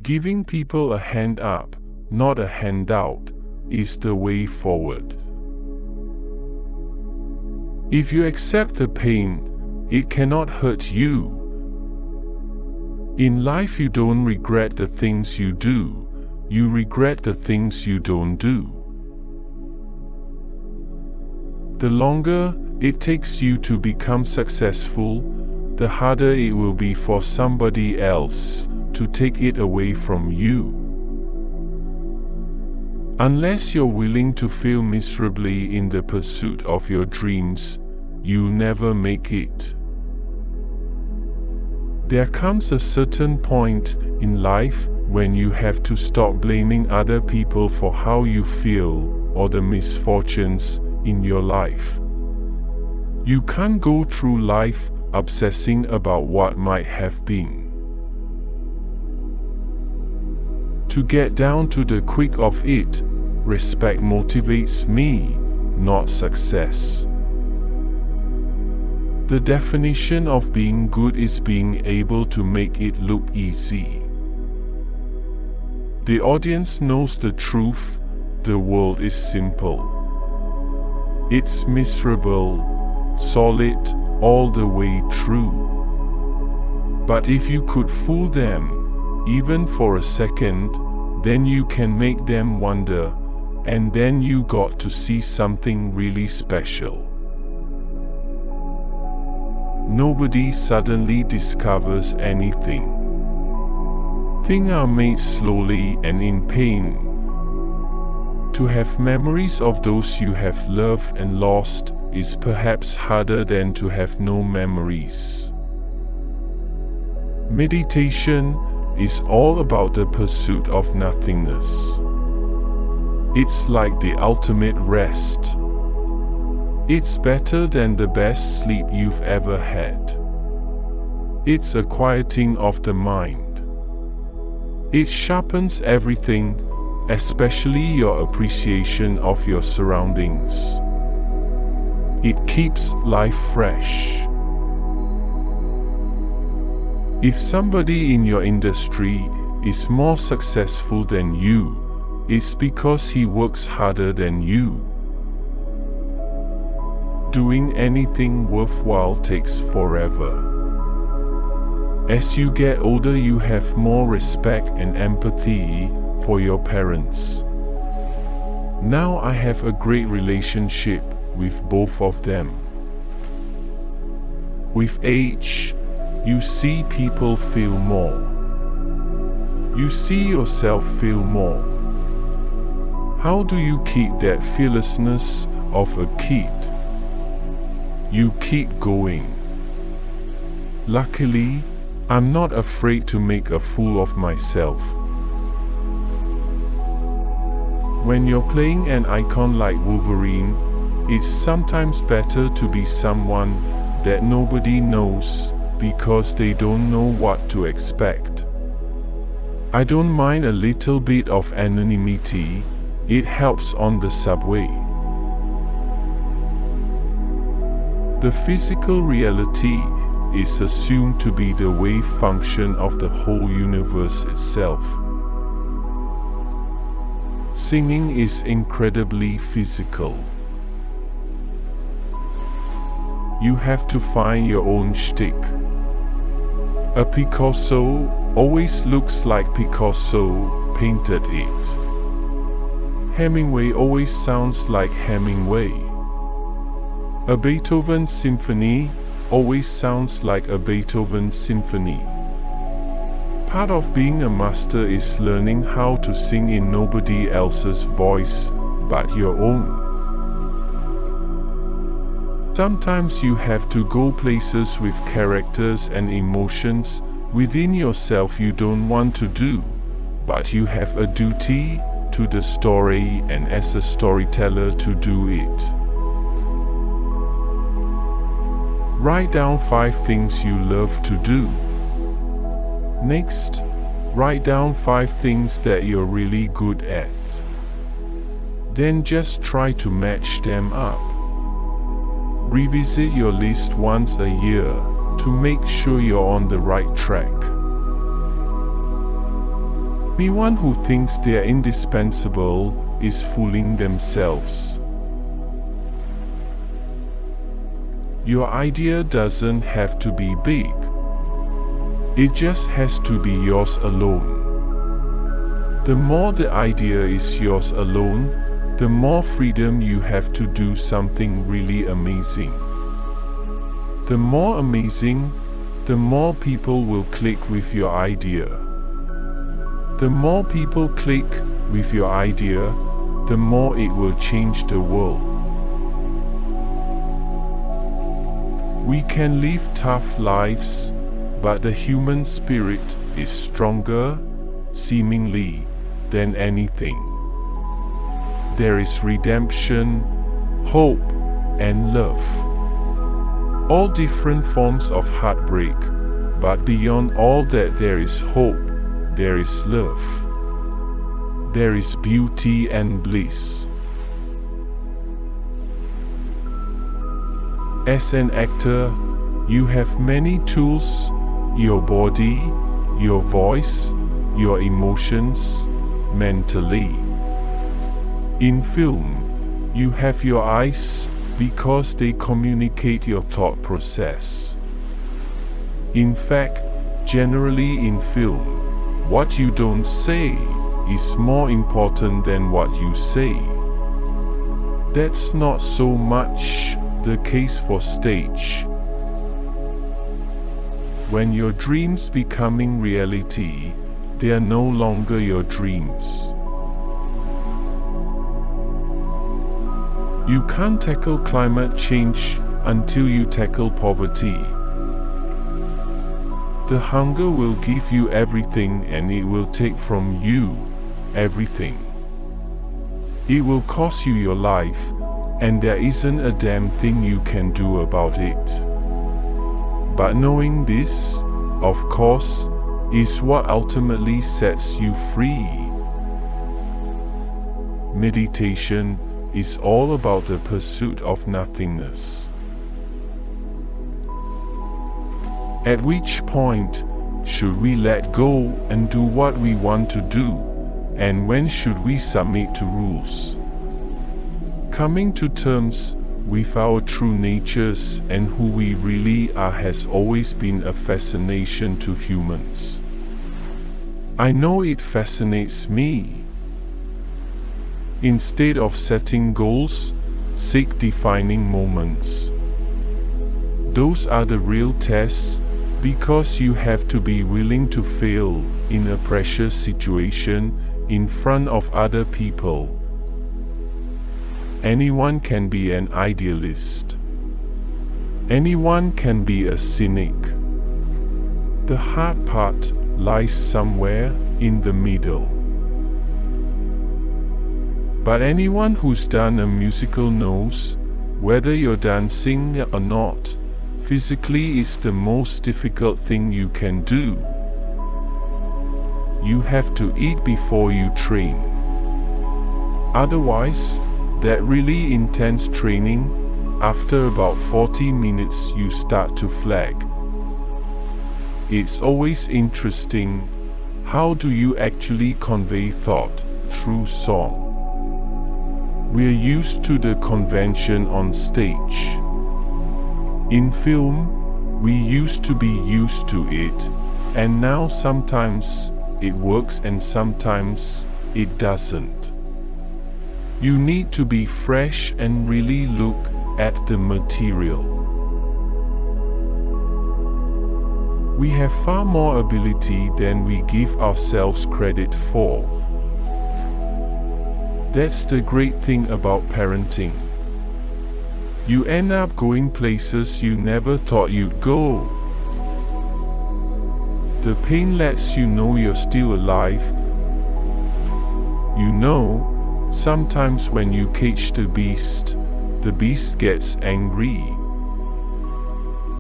Giving people a hand up, not a handout, is the way forward. If you accept the pain, it cannot hurt you. In life you don't regret the things you do, you regret the things you don't do. The longer it takes you to become successful, the harder it will be for somebody else to take it away from you. Unless you're willing to fail miserably in the pursuit of your dreams, you'll never make it. There comes a certain point in life when you have to stop blaming other people for how you feel or the misfortunes in your life. You can't go through life obsessing about what might have been. To get down to the quick of it, respect motivates me, not success. The definition of being good is being able to make it look easy. The audience knows the truth, the world is simple. It's miserable, solid, all the way true. But if you could fool them, even for a second, then you can make them wonder, and then you got to see something really special. Nobody suddenly discovers anything. Things are made slowly and in pain. To have memories of those you have loved and lost is perhaps harder than to have no memories. Meditation is all about the pursuit of nothingness. It's like the ultimate rest. It's better than the best sleep you've ever had. It's a quieting of the mind. It sharpens everything, especially your appreciation of your surroundings. It keeps life fresh. If somebody in your industry is more successful than you, it's because he works harder than you. Doing anything worthwhile takes forever. As you get older, you have more respect and empathy for your parents. Now I have a great relationship with both of them. With age, you see people feel more. You see yourself feel more. How do you keep that fearlessness of a kid? You keep going. Luckily, I'm not afraid to make a fool of myself. When you're playing an icon like Wolverine, it's sometimes better to be someone that nobody knows, because they don't know what to expect. I don't mind a little bit of anonymity, it helps on the subway. The physical reality is assumed to be the wave function of the whole universe itself. Singing is incredibly physical. You have to find your own shtick. A Picasso always looks like Picasso painted it. Hemingway always sounds like Hemingway. A Beethoven symphony always sounds like a Beethoven symphony. Part of being a master is learning how to sing in nobody else's voice but your own. Sometimes you have to go places with characters and emotions within yourself you don't want to do, but you have a duty to the story and as a storyteller to do it. Write down 5 things you love to do. Next, write down 5 things that you're really good at. Then just try to match them up. Revisit your list once a year to make sure you're on the right track. Anyone who thinks they're indispensable is fooling themselves. Your idea doesn't have to be big. It just has to be yours alone. The more the idea is yours alone, the more freedom you have to do something really amazing. The more amazing, the more people will click with your idea. The more people click with your idea, the more it will change the world. We can live tough lives, but the human spirit is stronger, seemingly, than anything. There is redemption, hope, and love. All different forms of heartbreak, but beyond all that there is hope, there is love. There is beauty and bliss. As an actor, you have many tools: your body, your voice, your emotions, mentally. In film, you have your eyes, because they communicate your thought process. In fact, generally in film, what you don't say is more important than what you say. That's not so much the case for stage. When your dreams becoming reality, they are no longer your dreams. You can't tackle climate change until you tackle poverty. The hunger will give you everything, and it will take from you everything. It will cost you your life, and there isn't a damn thing you can do about it. But knowing this, of course, is what ultimately sets you free. Meditation is all about the pursuit of nothingness. At which point should we let go and do what we want to do, and when should we submit to rules? Coming to terms with our true natures and who we really are has always been a fascination to humans. I know it fascinates me. Instead of setting goals, seek defining moments. Those are the real tests, because you have to be willing to fail in a pressure situation in front of other people. Anyone can be an idealist. Anyone can be a cynic. The hard part lies somewhere in the middle. But anyone who's done a musical knows, whether you're dancing or not, physically is the most difficult thing you can do. You have to eat before you train. Otherwise, that really intense training, after about 40 minutes you start to flag. It's always interesting, how do you actually convey thought through song? We're used to the convention on stage. In film, we used to be used to it, and now sometimes it works and sometimes it doesn't. You need to be fresh and really look at the material. We have far more ability than we give ourselves credit for. That's the great thing about parenting. You end up going places you never thought you'd go. The pain lets you know you're still alive. You know, sometimes when you cage the beast gets angry.